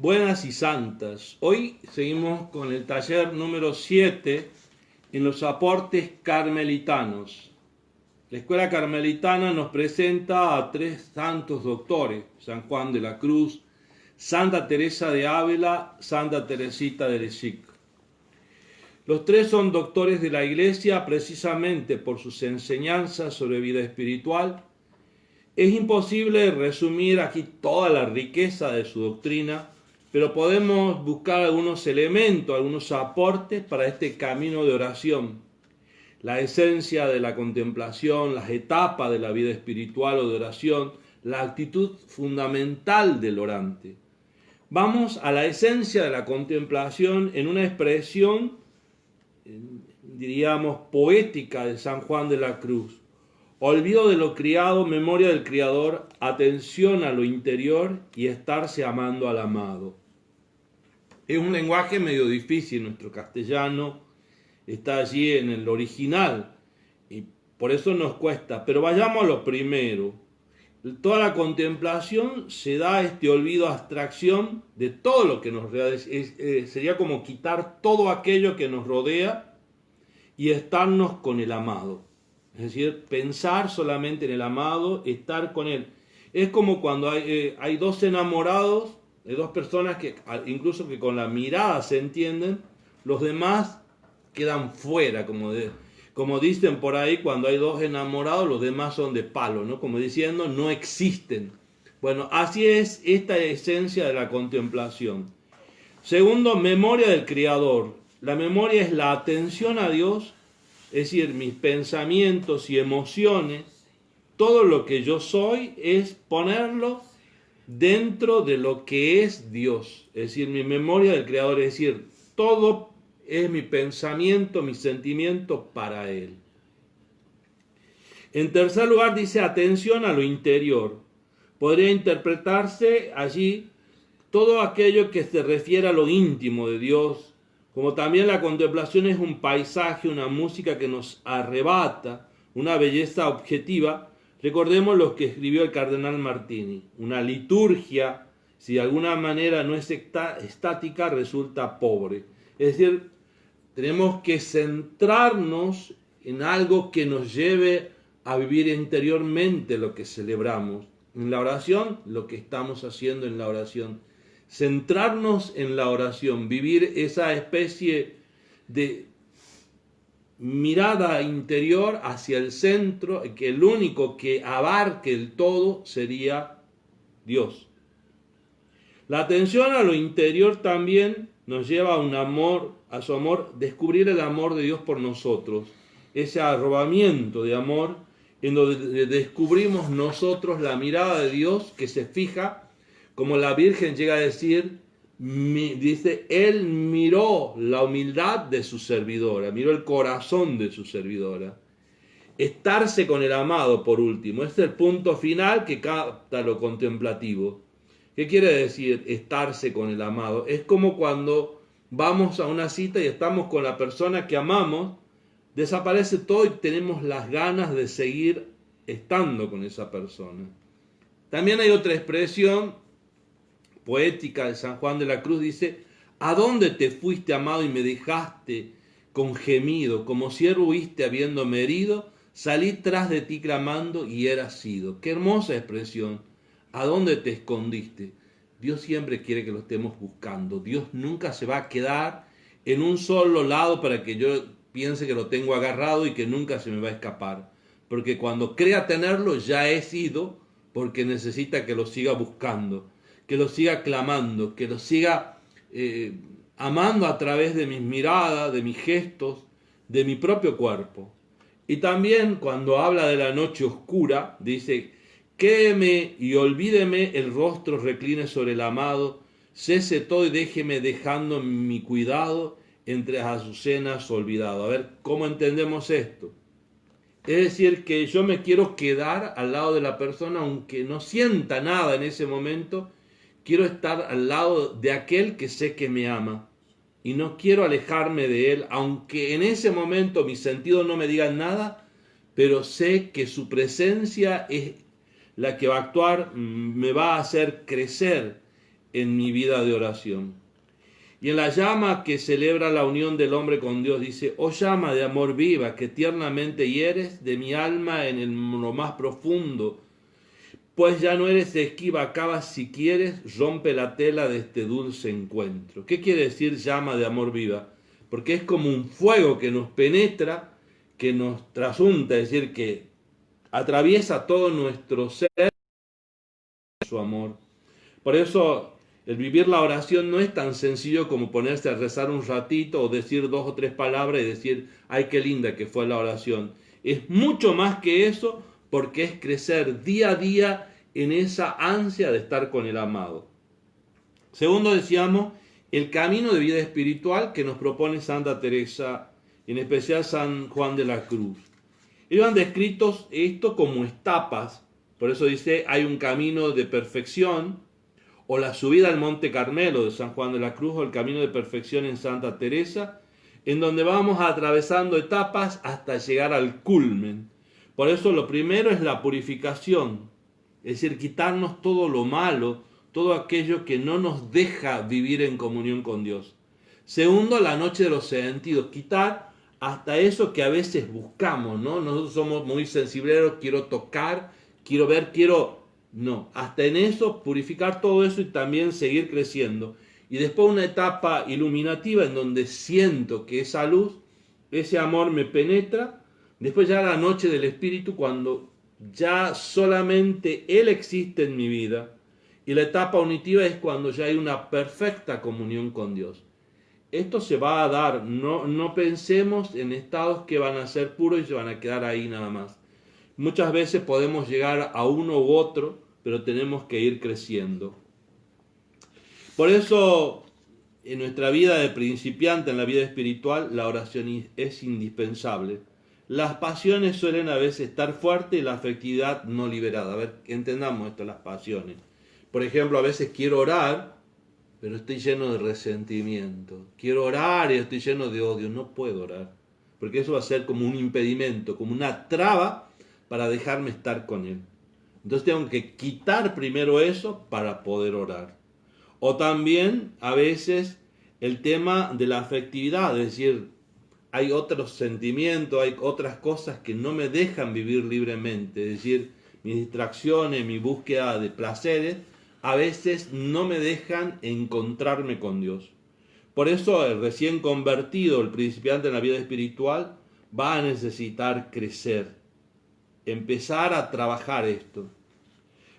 Buenas y santas. Hoy seguimos con el taller número 7 en los aportes carmelitanos. La escuela carmelitana nos presenta a tres santos doctores: San Juan de la Cruz, Santa Teresa de Ávila, Santa Teresita de Lisieux. Los tres son doctores de la Iglesia precisamente por sus enseñanzas sobre vida espiritual. Es imposible resumir aquí toda la riqueza de su doctrina, pero podemos buscar algunos elementos, algunos aportes para este camino de oración. La esencia de la contemplación, las etapas de la vida espiritual o de oración, la actitud fundamental del orante. Vamos a la esencia de la contemplación en una expresión, diríamos, poética de San Juan de la Cruz. Olvido de lo criado, memoria del Criador, atención a lo interior y estarse amando al amado. Es un lenguaje medio difícil, nuestro castellano está allí en el original y por eso nos cuesta, pero vayamos a lo primero. Toda la contemplación se da este olvido, abstracción de todo lo que nos rodea. Sería como quitar todo aquello que nos rodea y estarnos con el amado. Es decir, pensar solamente en el amado, estar con él. Es como cuando hay dos enamorados, de dos personas que incluso que con la mirada se entienden, los demás quedan fuera, como dicen por ahí, cuando hay dos enamorados, los demás son de palo, ¿no? Como diciendo, no existen. Bueno, así es esta esencia de la contemplación. Segundo, memoria del Criador. La memoria es la atención a Dios, es decir, mis pensamientos y emociones, todo lo que yo soy es ponerlo dentro de lo que es Dios. Es decir, mi memoria del Creador, es decir, todo es mi pensamiento, mi sentimiento para Él. En tercer lugar dice atención a lo interior. Podría interpretarse allí todo aquello que se refiere a lo íntimo de Dios, como también la contemplación es un paisaje, una música que nos arrebata, una belleza objetiva. Recordemos lo que escribió el cardenal Martini. Una liturgia, si de alguna manera no es estática, resulta pobre. Es decir, tenemos que centrarnos en algo que nos lleve a vivir interiormente lo que celebramos. En la oración, lo que estamos haciendo en la oración. Centrarnos en la oración, vivir esa especie de mirada interior hacia el centro, que el único que abarque el todo sería Dios. La atención a lo interior también nos lleva a un amor, a su amor, descubrir el amor de Dios por nosotros, ese arrobamiento de amor en donde descubrimos nosotros la mirada de Dios que se fija, como la Virgen llega a decir, dice, Él miró la humildad de su servidora, miró el corazón de su servidora. Estarse con el amado, por último, este es el punto final que capta lo contemplativo. ¿Qué quiere decir estarse con el amado? Es como cuando vamos a una cita y estamos con la persona que amamos, desaparece todo y tenemos las ganas de seguir estando con esa persona. También hay otra expresión poética de San Juan de la Cruz, dice, ¿a dónde te fuiste, amado, y me dejaste con gemido? Como siervo huiste habiéndome herido, salí tras de ti clamando y eras sido. Qué hermosa expresión. ¿A dónde te escondiste? Dios siempre quiere que lo estemos buscando. Dios nunca se va a quedar en un solo lado para que yo piense que lo tengo agarrado y que nunca se me va a escapar. Porque cuando crea tenerlo, ya he sido, porque necesita que lo siga buscando, que lo siga clamando, que lo siga amando a través de mis miradas, de mis gestos, de mi propio cuerpo. Y también cuando habla de la noche oscura, dice, quédeme y olvídeme el rostro, recline sobre el amado, cese todo y déjeme dejando mi cuidado entre las azucenas olvidado. A ver, ¿cómo entendemos esto? Es decir, que yo me quiero quedar al lado de la persona, aunque no sienta nada en ese momento, quiero estar al lado de aquel que sé que me ama y no quiero alejarme de él, aunque en ese momento mis sentidos no me digan nada, pero sé que su presencia es la que va a actuar, me va a hacer crecer en mi vida de oración. Y en la llama que celebra la unión del hombre con Dios dice: oh llama de amor viva, que tiernamente hieres de mi alma en lo más profundo, pues ya no eres esquiva, acabas si quieres, rompe la tela de este dulce encuentro. ¿Qué quiere decir llama de amor viva? Porque es como un fuego que nos penetra, que nos trasunta, es decir, que atraviesa todo nuestro ser, su amor. Por eso el vivir la oración no es tan sencillo como ponerse a rezar un ratito o decir 2 o 3 palabras y decir, ay, qué linda que fue la oración. Es mucho más que eso, porque es crecer día a día en esa ansia de estar con el amado. Segundo, decíamos, el camino de vida espiritual que nos propone Santa Teresa, en especial San Juan de la Cruz. Ellos han descrito esto como etapas, por eso dice, hay un camino de perfección, o la subida al Monte Carmelo de San Juan de la Cruz, o el camino de perfección en Santa Teresa, en donde vamos atravesando etapas hasta llegar al culmen. Por eso lo primero es la purificación, es decir, quitarnos todo lo malo, todo aquello que no nos deja vivir en comunión con Dios. Segundo, la noche de los sentidos, quitar hasta eso que a veces buscamos, ¿no? Nosotros somos muy sensibleros, quiero tocar, quiero ver, no, hasta en eso, purificar todo eso y también seguir creciendo. Y después una etapa iluminativa en donde siento que esa luz, ese amor me penetra. Después ya la noche del Espíritu, cuando ya solamente Él existe en mi vida. Y la etapa unitiva es cuando ya hay una perfecta comunión con Dios. Esto se va a dar, no pensemos en estados que van a ser puros y se van a quedar ahí nada más. Muchas veces podemos llegar a uno u otro, pero tenemos que ir creciendo. Por eso, en nuestra vida de principiante, en la vida espiritual, la oración es indispensable. Las pasiones suelen a veces estar fuertes y la afectividad no liberada. A ver, entendamos esto, las pasiones. Por ejemplo, a veces quiero orar, pero estoy lleno de resentimiento. Quiero orar y estoy lleno de odio. No puedo orar, porque eso va a ser como un impedimento, como una traba para dejarme estar con Él. Entonces tengo que quitar primero eso para poder orar. O también a veces el tema de la afectividad, es decir, hay otros sentimientos, hay otras cosas que no me dejan vivir libremente, es decir, mis distracciones, mi búsqueda de placeres, a veces no me dejan encontrarme con Dios. Por eso el recién convertido, el principiante en la vida espiritual, va a necesitar crecer, empezar a trabajar esto.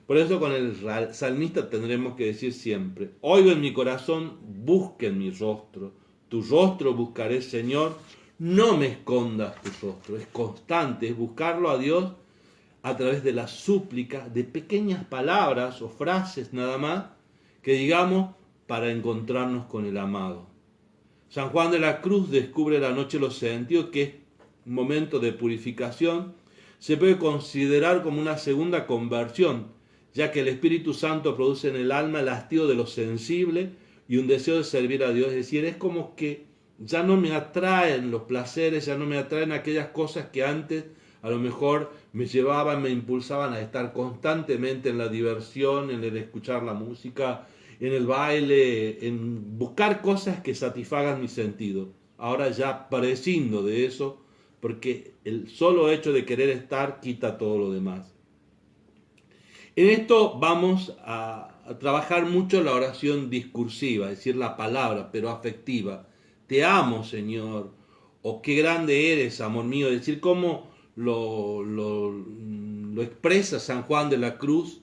Por eso con el salmista tendremos que decir siempre, oigo en mi corazón, busquen mi rostro, tu rostro buscaré, Señor, no me escondas tu rostro. Es constante, es buscarlo a Dios a través de la súplica, de pequeñas palabras o frases nada más, que digamos para encontrarnos con el amado. San Juan de la Cruz descubre la noche de los sentidos, que es un momento de purificación. Se puede considerar como una segunda conversión, ya que el Espíritu Santo produce en el alma el hastío de lo sensible y un deseo de servir a Dios. Es decir, es como que ya no me atraen los placeres, ya no me atraen aquellas cosas que antes a lo mejor me llevaban, me impulsaban a estar constantemente en la diversión, en el escuchar la música, en el baile, en buscar cosas que satisfagan mi sentido. Ahora ya prescindo de eso, porque el solo hecho de querer estar quita todo lo demás. En esto vamos a trabajar mucho la oración discursiva, es decir, la palabra, pero afectiva. Te amo, Señor, o qué grande eres, amor mío. Es decir, cómo lo expresa San Juan de la Cruz,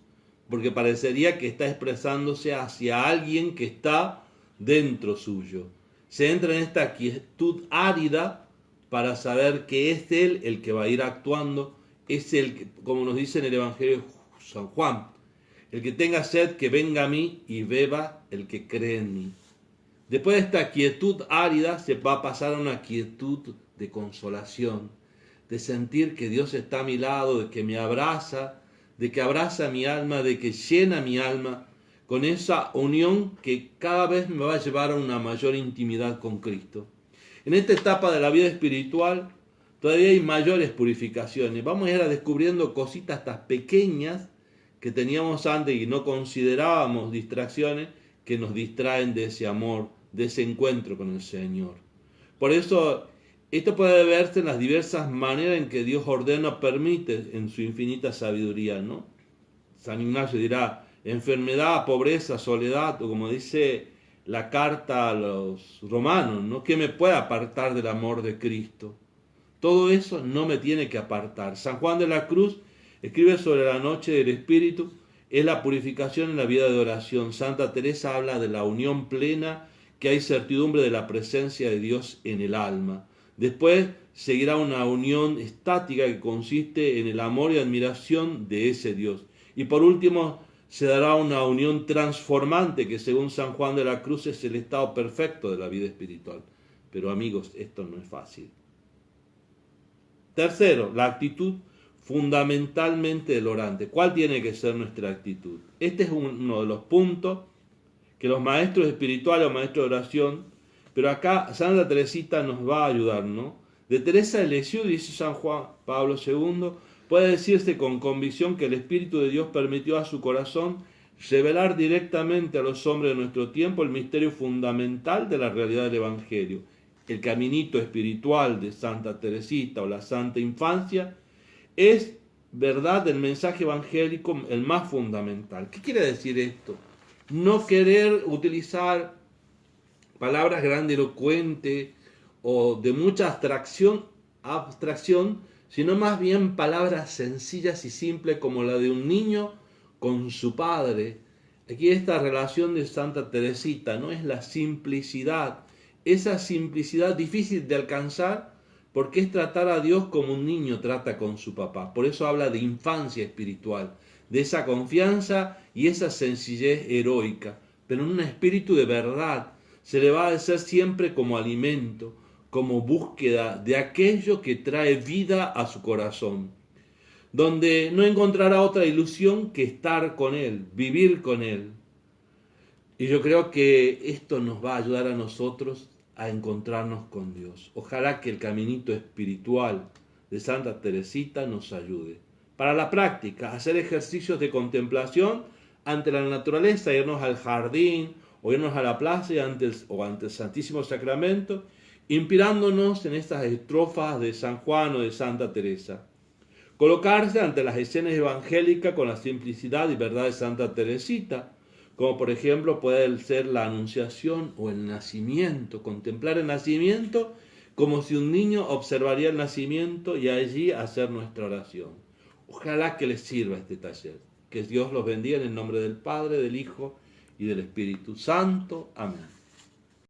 porque parecería que está expresándose hacia alguien que está dentro suyo. Se entra en esta quietud árida para saber que es Él el que va a ir actuando, es el que, como nos dice en el Evangelio de San Juan, el que tenga sed, que venga a mí y beba el que cree en mí. Después de esta quietud árida se va a pasar a una quietud de consolación, de sentir que Dios está a mi lado, de que me abraza, de que abraza mi alma, de que llena mi alma con esa unión que cada vez me va a llevar a una mayor intimidad con Cristo. En esta etapa de la vida espiritual todavía hay mayores purificaciones. Vamos a ir descubriendo cositas estas pequeñas que teníamos antes y no considerábamos distracciones, que nos distraen de ese amor, de ese encuentro con el Señor. Por eso, esto puede verse en las diversas maneras en que Dios ordena o permite en su infinita sabiduría, ¿no? San Ignacio dirá, enfermedad, pobreza, soledad, o como dice la carta a los romanos, ¿no? ¿Qué me puede apartar del amor de Cristo? Todo eso no me tiene que apartar. San Juan de la Cruz escribe sobre la noche del Espíritu, es la purificación en la vida de oración. Santa Teresa habla de la unión plena, que hay certidumbre de la presencia de Dios en el alma. Después seguirá una unión estática que consiste en el amor y admiración de ese Dios. Y por último se dará una unión transformante que según San Juan de la Cruz es el estado perfecto de la vida espiritual. Pero amigos, esto no es fácil. Tercero, la actitud fundamentalmente del orante. ¿Cuál tiene que ser nuestra actitud? Este es uno de los puntos que los maestros espirituales o maestros de oración, pero acá Santa Teresita nos va a ayudar, ¿no? De Teresa de Lisieux, dice San Juan Pablo II, puede decirse con convicción que el Espíritu de Dios permitió a su corazón revelar directamente a los hombres de nuestro tiempo el misterio fundamental de la realidad del Evangelio. El caminito espiritual de Santa Teresita o la Santa Infancia es verdad del mensaje evangélico el más fundamental. ¿Qué quiere decir esto? No querer utilizar palabras grandilocuentes o de mucha abstracción, sino más bien palabras sencillas y simples como la de un niño con su padre. Aquí esta relación de Santa Teresita, ¿no? Es la simplicidad, esa simplicidad difícil de alcanzar porque es tratar a Dios como un niño trata con su papá. Por eso habla de infancia espiritual, de esa confianza y esa sencillez heroica, pero en un espíritu de verdad. Se le va a hacer siempre como alimento, como búsqueda de aquello que trae vida a su corazón, donde no encontrará otra ilusión que estar con Él, vivir con Él. Y yo creo que esto nos va a ayudar a nosotros a encontrarnos con Dios. Ojalá que el caminito espiritual de Santa Teresita nos ayude. Para la práctica, hacer ejercicios de contemplación ante la naturaleza, irnos al jardín o irnos a la plaza o ante el Santísimo Sacramento, inspirándonos en estas estrofas de San Juan o de Santa Teresa. Colocarse ante las escenas evangélicas con la simplicidad y verdad de Santa Teresita, como por ejemplo puede ser la anunciación o el nacimiento, contemplar el nacimiento como si un niño observaría el nacimiento y allí hacer nuestra oración. Ojalá que les sirva este taller. Que Dios los bendiga en el nombre del Padre, del Hijo y del Espíritu Santo. Amén.